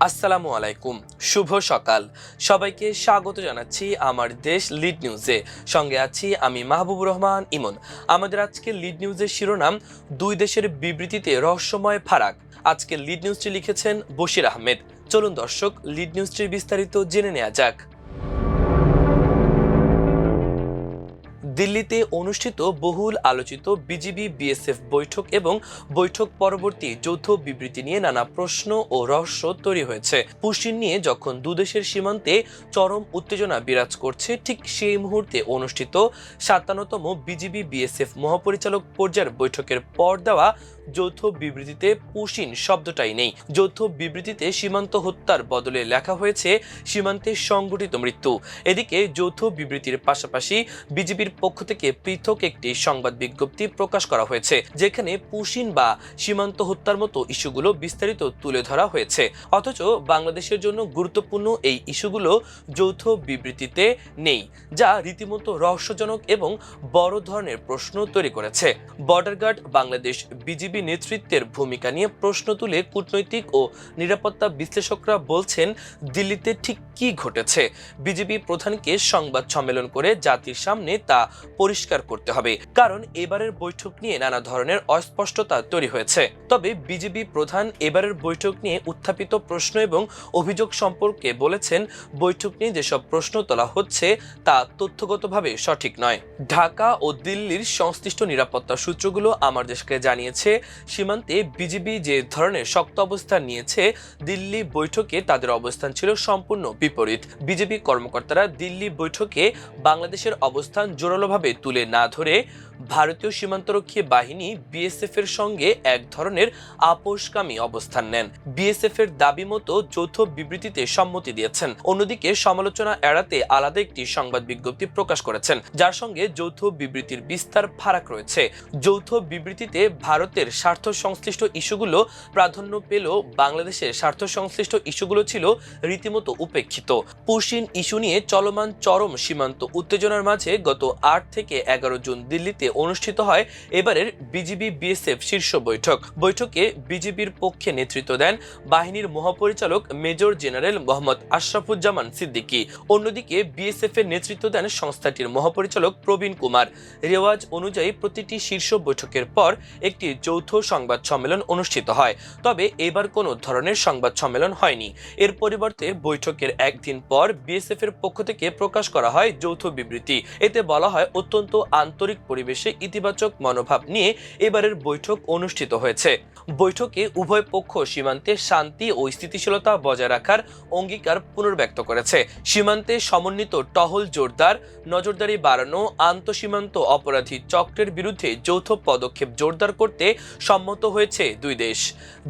আসসালামু আলাইকুম, শুভ সকাল। সবাইকে স্বাগত জানাচ্ছি আমার দেশ লিড নিউজে। সঙ্গে আছি আমি মাহবুবুর রহমান ইমন। আমাদের আজকে লিড নিউজের শিরোনাম, দুই দেশের বিবৃতিতে রহস্যময় ফারাক। আজকে লিড নিউজটি লিখেছেন বশির আহমেদ। চলুন দর্শক, লিড নিউজটির বিস্তারিত জেনে নেওয়া যাক। দিল্লিতে অনুষ্ঠিত বহুল আলোচিত বিজিবি বিএসএফ বৈঠক এবং বৈঠক পরবর্তী যৌথ বিবৃতি নিয়ে নানা প্রশ্ন ও রহস্য তৈরি হয়েছে। পুশিন নিয়ে যখন দুদেশের সীমান্তে চরম উত্তেজনা বিরাজ করছে, ঠিক সেই মুহূর্তে অনুষ্ঠিত ৫৭তম বিজিবি বিএসএফ মহাপরিচালক পর্যায়ের বৈঠকের পর দেওয়া যৌথ বিবৃতিতে পুশিন শব্দটাই নেই। যৌথ বিবৃতিতে সীমান্ত হত্যার বদলে লেখা হয়েছে সীমান্তে সংঘটিত মৃত্যু। এদিকে যৌথ বিবৃতির পাশাপাশি বিজিবির পক্ষ থেকে পৃথক একটি সংবাদ বিজ্ঞপ্তি প্রকাশ করা হয়েছে, যেখানে পুশিন বা সীমান্ত হত্যার মতো ইস্যুগুলো বিস্তারিত তুলে ধরা হয়েছে। অথচ বাংলাদেশের জন্য গুরুত্বপূর্ণ এই ইস্যুগুলো যৌথ বিবৃতিতে নেই, যা রীতিমতো রহস্যজনক এবং বড় ধরনের প্রশ্ন তৈরি করেছে। বর্ডার গার্ড বাংলাদেশ বিজিবি নেতৃত্বের ভূমিকা নিয়ে প্রশ্ন তুলে কূটনৈতিক ও নিরাপত্তা বিশ্লেষকরা বলছেন, দিল্লিতে ঠিক কি ঘটেছে? বিজিবি প্রধানকে সংবাদ সম্মেলন করে জাতির সামনে তা পরিষ্কার করতে হবে, কারণ এবারের বৈঠক নিয়ে নানা ধরনের অস্পষ্টতা তৈরি হয়েছে। তবে বিজিবি প্রধান এবারের বৈঠক নিয়ে উত্থাপিত প্রশ্ন এবং অভিযোগ সম্পর্কে বলেছেন, বৈঠক নিয়ে যেসব প্রশ্ন তোলা হচ্ছে তা তথ্যগতভাবে সঠিক নয়। ঢাকা ও দিল্লির সংশ্লিষ্ট নিরাপত্তা সূত্রগুলো আমার দেশকে জানিয়েছে, সীমান্তে বিজিবি যে ধরনের শক্ত অবস্থান নিয়েছে, দিল্লি বৈঠকে তাদের অবস্থান ছিল সম্পূর্ণ বিপরীত। বিজেপি কর্মকর্তারা দিল্লি বৈঠকে বাংলাদেশের অবস্থান জোরালোভাবে তুলে না ধরে ভারতীয় সীমান্তরক্ষী বাহিনী বিএসএফ এর সঙ্গে এক ধরনের আপোষকামী অবস্থান নেন। বিএসএফ এর দাবি মতো যৌথ বিবৃতিতে সম্মতি দিয়েছেন। অন্যদিকে সমালোচনা এড়াতে আলাদা একটি সংবাদ বিজ্ঞপ্তি প্রকাশ করেছেন, যার সঙ্গে যৌথ বিবৃতির বিস্তার ফারাক রয়েছে। যৌথ বিবৃতিতে ভারতের স্বার্থ সংশ্লিষ্ট ইস্যুগুলো প্রাধান্য পেলেও বাংলাদেশের স্বার্থ সংশ্লিষ্ট ইস্যুগুলো ছিল রীতিমতো উপেক্ষিত। পুশিন ইস্যু নিয়ে চলমান চরম সীমান্ত উত্তেজনার মাঝে গত ৮ থেকে ১১ জুন দিল্লিতে অনুষ্ঠিত হয় এবারের বিজিবি বিএসএফ শীর্ষ বৈঠকে বিজিবির পক্ষে নেতৃত্ব দেন বাহিনীর মহাপরিচালক মেজর জেনারেল মোহাম্মদ আশরাফুজ্জামান সিদ্দিকী। অন্যদিকে বিএসএফ এর নেতৃত্ব দেন সংস্থাটির মহাপরিচালক প্রবীণ কুমার। রেওয়াজ অনুযায়ী প্রতিটি শীর্ষ বৈঠকের পর একটি যৌথ সংবাদ সম্মেলন অনুষ্ঠিত হয়, তবে এবার কোনো ধরনের সংবাদ সম্মেলন হয়নি। এর পরিবর্তে বৈঠকের একদিন পর বিএসএফ এর পক্ষ থেকে প্রকাশ করা হয় যৌথ বিবৃতি। এতে বলা হয়, অত্যন্ত আন্তরিক পরিবেশে ইতিবাচক মনোভাব নিয়ে এবারের বৈঠক অনুষ্ঠিত হয়েছে। বৈঠকে উভয় পক্ষ সীমান্তে শান্তি ও স্থিতিশীলতা বজায় রাখার অঙ্গীকার পুনর্ব্যক্ত করেছে। সীমান্তে সমন্বিত টহল জোরদার, নজরদারি বাড়ানো, আন্তঃসীমান্ত অপরাধী চক্রের বিরুদ্ধে যৌথ পদক্ষেপ জোরদার করতে সম্মত হয়েছে দুই দেশ।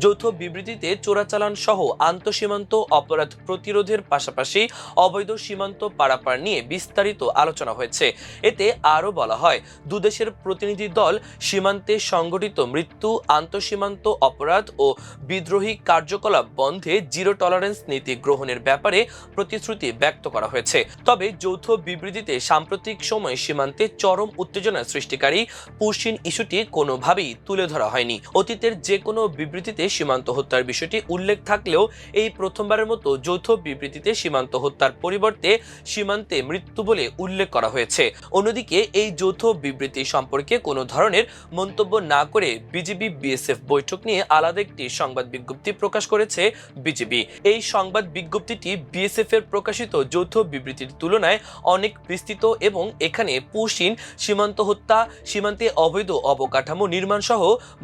যৌথ বিবৃতিতে চোরাচালান সহ আন্তঃসীমান্ত অপরাধ প্রতিরোধের পাশাপাশি অবৈধ সীমান্ত পারাপার নিয়ে বিস্তারিত আলোচনা হয়েছে। এতে আরও বলা হয়, দুদেশের প্রতিনিধি দল সীমান্তে সংঘটিত মৃত্যু, আন্তঃসীমান্ত অপরাধ ও বিদ্রোহী কার্যকলাপ বন্ধে জিরো টলারেন্স নীতি গ্রহণের ব্যাপারে প্রতিশ্রুতি ব্যক্ত করা হয়েছে। তবে যৌথ বিবৃতিতে সাম্প্রতিক সময়ে সীমান্তে চরম উত্তেজনা সৃষ্টিকারী পুশিন ইস্যুটি কোনোভাবেই তুলে ধরা হয়নি। অতীতের যে কোনো বিবৃতিতে সীমান্ত হত্যার বিষয়টি উল্লেখ থাকলেও এই প্রথমবারের মতো যৌথ বিবৃতিতে সীমান্ত হত্যার পরিবর্তে সীমান্তে মৃত্যু বলে উল্লেখ করা হয়েছে। অন্যদিকে এই যৌথ বিবৃতি সম্পর্কে কোনো ধরনের মন্তব্য না করে বিজিবি বিএসএফ বৈঠক নিয়ে আলাদা একটি সংবাদ বিজ্ঞপ্তি প্রকাশ করেছে বিজিবি। এই সংবাদ বিজ্ঞপ্তিটি বিএসএফ এর প্রকাশিত যৌথ বিবৃতির তুলনায় অনেক বিস্তৃত এবং এখানে পুশিন, সীমান্ত হত্যা, সীমান্তে অবৈধ অবকাঠামো নির্মাণ সহ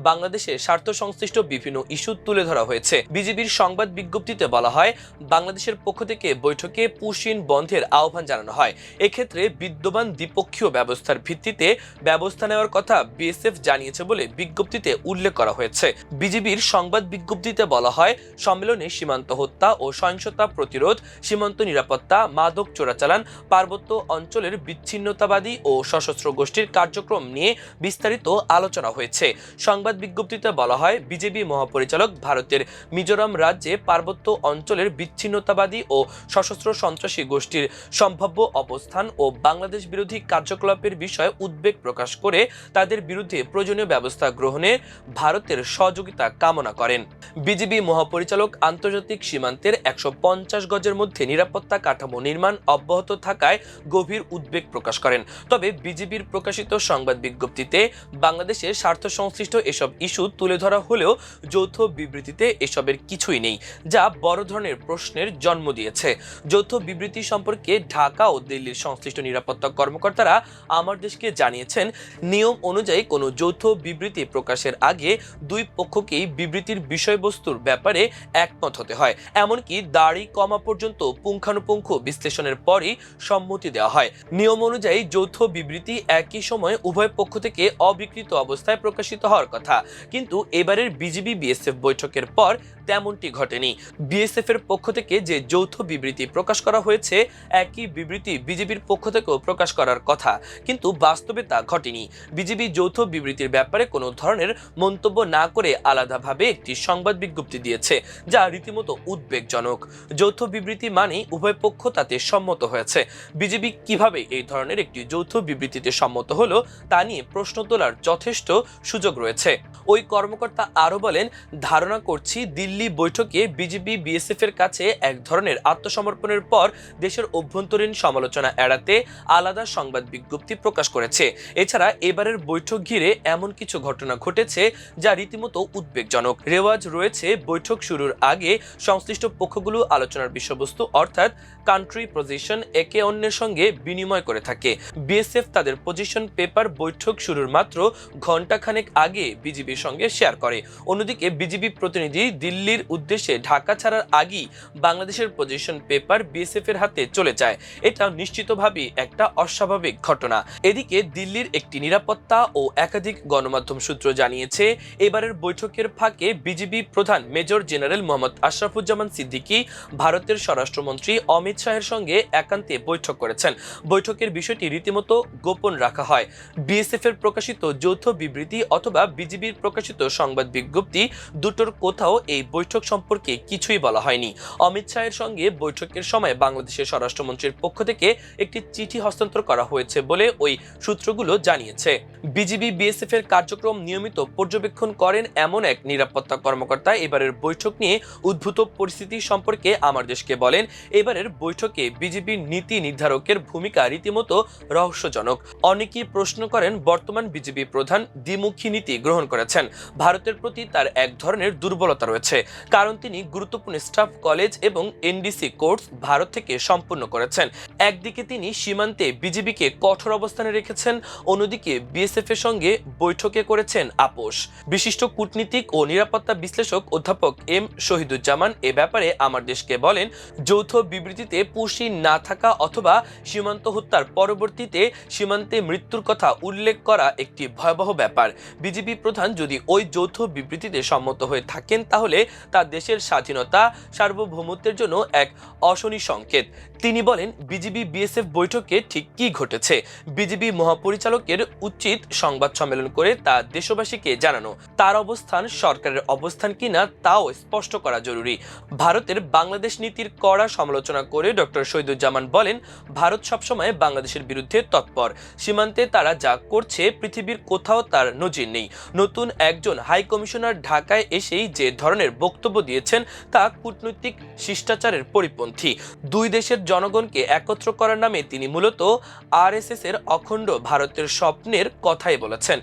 বাংলাদেশের স্বার্থ সংশ্লিষ্ট বিভিন্ন ইস্যু তুলে ধরা হয়েছে। বিজিবির সংবাদ বিজ্ঞপ্তিতে বলা হয়, বাংলাদেশের পক্ষ থেকে বৈঠকে পুশিন বন্ধের আহ্বান জানানো হয়। এক্ষেত্রে বিদ্যমান দ্বিপক্ষীয় ব্যবস্থার ভিত্তিতে ব্যবস্থা নেওয়ার কথা বিএসএফ জানিয়েছে বলে বিজ্ঞপ্তিতে উল্লেখ করা হয়েছে। বিজিবির সংবাদ বিজ্ঞপ্তিতে বলা হয়, সম্মেলনে সীমান্ত হত্যা ও সহিংসতা প্রতিরোধ, সীমান্ত নিরাপত্তা, মাদক চোরাচালান, পার্বত্য অঞ্চলের বিচ্ছিন্নতাবাদী ও সশস্ত্র গোষ্ঠীর কার্যক্রম নিয়ে বিস্তারিত আলোচনা হয়েছে। সংবাদ বিজ্ঞপ্তিতে বলা হয়, বিজেপি মহাপরিচালক ভারতের মিজোরাম রাজ্যে পার্বত্য অঞ্চলের বিচ্ছিন্নতাবাদী ও সশস্ত্র সন্ত্রাসী গোষ্ঠীর সম্ভাব্য অবস্থান ও বাংলাদেশ বিরোধী কার্যকলাপের বিষয়ে উদ্বেগ প্রকাশ প্রকাশ করে তাদের বিরুদ্ধে প্রয়োজনীয় ব্যবস্থা গ্রহণে ভারতের সহযোগিতা কামনা করেন। বিজিবি মহাপরিচালক আন্তর্জাতিক সীমান্তের 150 গজের মধ্যে নিরাপত্তা কাঠামো নির্মাণ অব্যাহত থাকায় গভীর উদ্বেগ প্রকাশ করেন। তবে বিজিবির প্রকাশিত সংবাদ বিজ্ঞপ্তিতে বাংলাদেশের স্বার্থ সংশ্লিষ্ট এসব ইস্যু তুলে ধরা হলেও যৌথ বিবৃতিতে এসবের কিছুই নেই, যা বড় ধরনের প্রশ্নের জন্ম দিয়েছে। যৌথ বিবৃতি সম্পর্কে ঢাকা ও দিল্লির সংশ্লিষ্ট নিরাপত্তা কর্মকর্তারা আমার দেশকে জানিয়েছেন, নিয়ম অনুযায়ী কোনো যৌথ বিবৃতি প্রকাশের আগে দুই পক্ষকেই বিবৃতির বিষয়বস্তুর ব্যাপারে একমত হতে হয়। এমনকি দাড়ি কমা পর্যন্ত পুঙ্খানুপুঙ্খ বিশ্লেষণের পরই সম্মতি দেওয়া হয়। নিয়ম অনুযায়ী যৌথ বিবৃতি একই সময়ে উভয় পক্ষ থেকে অবিকৃত অবস্থায় প্রকাশিত হওয়ার কথা, কিন্তু এবারের বিজিবি বিএসএফ বৈঠকের পর তেমনটি ঘটেনি। বিএসএফ এর পক্ষ থেকে যে যৌথ বিবৃতি প্রকাশ করা হয়েছে, একই বিবৃতি বিজিবির পক্ষ থেকেও প্রকাশ করার কথা, কিন্তু বাস্তবে তা ঘটেনি। বিজিবি যৌথ বিবৃতির ব্যাপারে কোনো ধরনের মন্তব্য না করে আলাদাভাবে একটি সংবাদ বিজ্ঞপ্তি দিয়েছে, যা রীতিমতো উদ্বেগজনক। যৌথ বিবৃতি মানেই উভয় পক্ষ তাতে সম্মত হয়েছে। বিজিবি কিভাবে এই ধরনের একটি যৌথ বিবৃতিতে সম্মত হলো তা নিয়ে প্রশ্ন তোলার যথেষ্ট সুযোগ রয়েছে। ওই কর্মকর্তা আরো বলেন, ধারণা করছি দিল্লি বৈঠকে বিজিবি বিএসএফ এর কাছে এক ধরনের আত্মসমর্পণের পর দেশের অভ্যন্তরীণ সমালোচনা এড়াতে আলাদা সংবাদ বিজ্ঞপ্তি প্রকাশ করেছে। এছাড়া এবারের বৈঠক ঘিরে এমন কিছু ঘটনা ঘটেছে যা রীতিমতো উদ্বেগজনক। রেওয়াজ রয়েছে বৈঠক শুরুর আগে সংশ্লিষ্ট পক্ষগুলো আলোচনার বিষয়বস্তু অর্থাৎ কান্ট্রি পজিশন একে অন্যের সঙ্গে বিনিময় করে থাকে। বিএসএফ তাদের পজিশন পেপার বৈঠক শুরুর মাত্র ঘণ্টাখানেক আগে বিজিবির সঙ্গে শেয়ার করে। অন্যদিকে বিজিবি প্রতিনিধি দিল্লির উদ্দেশ্যে ঢাকা ছাড়ার আগেই বাংলাদেশের পজিশন পেপার বিএসএফ এর হাতে চলে যায়। এটা নিশ্চিতভাবেই একটা অস্বাভাবিক ঘটনা। এদিকে দিল্লির একটি নিরাপত্তা ও একাধিক গণমাধ্যম সূত্র জানিয়েছে, এবারের বৈঠকের ফাঁকে বিজিবি প্রধান মেজর জেনারেল মোহাম্মদ আশরাফুজ্জামান সিদ্দিকী ভারতের স্বরাষ্ট্রমন্ত্রী অমিত শাহের সঙ্গে একান্তে বৈঠক করেছেন। বৈঠকের বিষয়টি রীতিমতো গোপন রাখা হয়। বিএসএফ এর প্রকাশিত যৌথ বিবৃতি অথবা বিজিবির প্রকাশিত সংবাদ বিজ্ঞপ্তি দুটোর কোথাও এই বৈঠক সম্পর্কে কিছুই বলা হয়নি। অমিত শাহের সঙ্গে বৈঠকের সময় বাংলাদেশের স্বরাষ্ট্রমন্ত্রীর পক্ষ থেকে একটি চিঠি হস্তান্তর করা হয়েছে বলে ওই সূত্রগুলো জানিয়েছে। বিজিবি বিএসএফ এর কার্যক্রম নিয়মিত পর্যবেক্ষণ করেন এমন এক নিরাপত্তা কর্মকর্তা এবারের বৈঠক নিয়ে উদ্ভূত পরিস্থিতি সম্পর্কে আমার দেশকে বলেন, এবারের বৈঠকে বিজিবির নীতি নির্ধারকের ভূমিকা রীতিমতো রহস্যজনক। অনেকেই প্রশ্ন করেন, বর্তমান বিজিবি প্রধান দ্বিমুখী নীতি গ্রহণ করেছেন। ভারতের প্রতি তার এক ধরনের দুর্বলতা রয়েছে, কারণ তিনি গুরুত্বপূর্ণ স্টাফ কলেজ এবং এনডিসি কোর্স ভারত থেকে সম্পূর্ণ করেছেন। একদিকে তিনি সীমান্তে বিজিবিকে কঠোর অবস্থানে রেখেছেন, অন্যদিকে বিএসএফ এর সঙ্গে বৈঠকে করেছেন আপোষ। বিশিষ্ট কূটনীতিক ও নিরাপত্তা বিশ্লেষক অধ্যাপক এম শহীদুজ্জামান এ ব্যাপারে আমার দেশকে বলেন, যৌথ বিবৃতিতে পুশি না থাকা অথবা সীমান্ত হত্যার পরবর্তীতে সীমান্তে মৃত্যুর কথা উল্লেখ করা একটি ভয়াবহ ব্যাপার। বিজিবি প্রধান যদি ওই যৌথ বিবৃতিতে সম্মত হয়ে থাকেন তাহলে তা দেশের স্বাধীনতা সার্বভৌমত্বের জন্য এক অশনি সংকেত। তিনি বলেন, বিজিবি বিএসএফ বৈঠকে ঠিক কি ঘটেছে বিজিবি মহাপরিচালকের উচিত সংবাদ সম্মেলন করে তা দেশবাসীকে জানানো। তার অবস্থান সরকারের অবস্থান কিনা তাও স্পষ্ট করা জরুরি। ভারতের বাংলাদেশ নীতির কড়া সমালোচনা করে ডক্টর শহীদুজ্জামান বলেন, ভারত সবসময় বাংলাদেশের বিরুদ্ধে তৎপর। সীমান্তে তারা যা করছে পৃথিবীর কোথাও তার নজির নেই। নতুন একজন হাই কমিশনার ঢাকায় এসেই যে ধরনের বক্তব্য দিয়েছেন তা কূটনৈতিক শিষ্টাচারের পরিপন্থী। দুই দেশের জনগণকে একত্র করার নামে তিনি মূলত আরএসএস এর অখণ্ড ভারতের স্বপ্নের কথাই বলেছেন।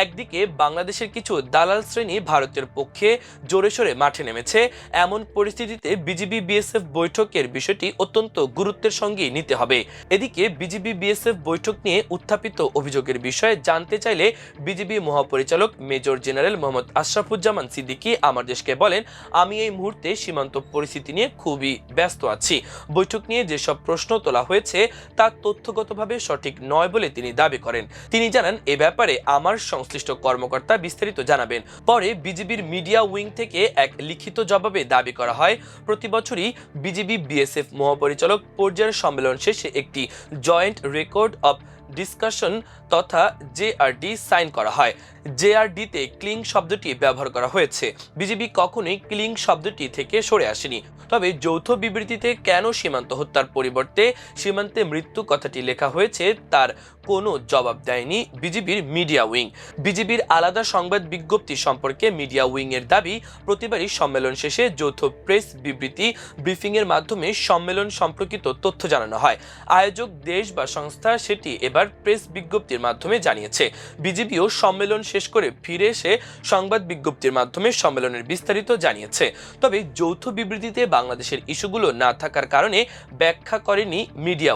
একদিকে বাংলাদেশের কিছু দালাল শ্রেণী ভারতের পক্ষে জোরে সোরে মাঠে নেমেছে। এমন পরিস্থিতিতে বিজিবি বিএসএফ বৈঠকের বিষয়টি অত্যন্ত গুরুত্বের সঙ্গে নিতে হবে। এদিকে বিজিবি বিএসএফ বৈঠক নিয়ে উত্থাপিত অভিযোগের বিষয়ে জানতে চাইলে বিজিবি মহাপরিচালক মেজর জেনারেল মোহাম্মদ আশরাফুজ্জামান সিদ্দিকী আমার দেশকে বলেন, আমি এই মুহূর্তে সীমান্ত পরিস্থিতি নিয়ে খুবই ব্যস্ত আছি। বৈঠক নিয়ে যেসব প্রশ্ন তোলা হয়েছে তা তথ্যগতভাবে সঠিক নয় বলে তিনি দাবি করেন। তিনি জানান, এ ব্যাপারে আমার সংশ্লিষ্ট কর্মকর্তা বিস্তারিত জানাবেন। পরে বিজিবির মিডিয়া উইং থেকে এক লিখিত জবাবে দাবি করা হয়, প্রতি বছরই বিজিবি বিএসএফ মহাপরিচালক পর্যায়ের সম্মেলন শেষে একটি জয়েন্ট রেকর্ড অফ ডিসকাশন তথা জেআরডি সাইন করা হয়, জেআরডিতে ক্লিং শব্দটি ব্যবহার করা হয়েছে। বিজিবি কখনোই ক্লিং শব্দটি থেকে সরে আসেনি। তবে যৌথ বিবৃতিতে কেন সীমান্ত হত্যার পরিবর্তে সীমান্তে মৃত্যু কথাটি লেখা হয়েছে তার কোনো জবাব দেয়নি বিজিবির মিডিয়া উইং। বিজিবির আলাদা সংবাদ বিজ্ঞপ্তি সম্পর্কে মিডিয়া উইং এর দাবি, প্রতিবারই সম্মেলন শেষে যৌথ প্রেস বিবৃতি ব্রিফিং এর মাধ্যমে সম্মেলন সম্পর্কিত তথ্য জানানো হয়। আয়োজক দেশ বা সংস্থা সেটি এবার প্রেস বিজ্ঞপ্তির মাধ্যমে জানিয়েছে। বিজিবিও সম্মেলন শেষ করে ফিরে এসে সংবাদ বিজ্ঞপ্তির মাধ্যমে সম্মেলনের বিস্তারিত জানিয়েছে। তবে যৌথ বিবৃতিতে বাংলাদেশের ইস্যুগুলো না থাকার কারণে ব্যাখ্যা করেনি মিডিয়া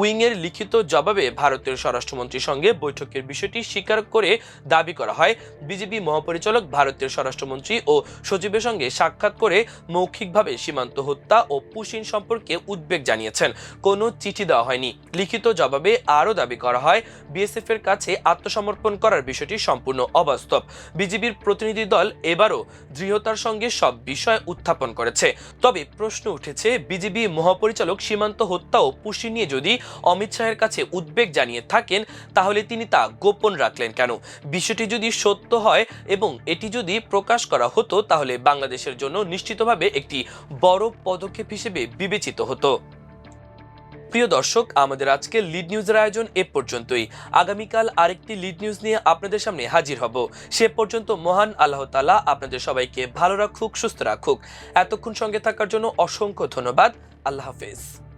উইং এর লিখিত জবাবে ভারতের স্বরাষ্ট্রমন্ত্রীর সঙ্গে বৈঠকের বিষয়টি স্বীকার করে দাবি করা হয়, বিজিবি মহাপরিচালক ভারতের স্বরাষ্ট্রমন্ত্রী ও সচিবের সঙ্গে সাক্ষাৎ করে মৌখিকভাবে সীমান্ত হত্যা ও পুশিন সম্পর্কে উদ্বেগ জানিয়েছেন। কোনো চিঠি দেওয়া হয়নি। লিখিত জবাবে আরও দাবি করা হয়, বিএসএফ এর কাছে আত্মসমর্পণ করার বিষয়টি সম্পূর্ণ অবাস্তব। বিজিবির প্রতিনিধি দল এবারও দৃঢ়তার সঙ্গে সব বিষয় উত্থাপন করেছে। তবে প্রশ্ন উঠেছে, বিজিবি মহাপরিচালক সীমান্ত হত্যা ও পুশিন নিয়ে যদি অমিত শাহের কাছে উদ্বেগ জানিয়ে থাকেন, তাহলে তিনি তা গোপন রাখলেন কেন? বিষয়টি যদি সত্য হয় এবং এটি যদি প্রকাশ করা হতো, তাহলে বাংলাদেশের জন্য নিশ্চিতভাবে একটি বড় পদক্ষেপ হিসেবে বিবেচিত হতো। প্রিয় দর্শক, আমাদের আজকে লিড নিউজের আয়োজন এ পর্যন্তই। আগামীকাল আরেকটি লিড নিউজ নিয়ে আপনাদের সামনে হাজির হব। সে পর্যন্ত মহান আল্লাহ তাআলা আপনাদের সবাইকে ভালো রাখুক, সুস্থ রাখুক। এতক্ষণ সঙ্গে থাকার জন্য অসংখ্য ধন্যবাদ। আল্লাহ হাফেজ।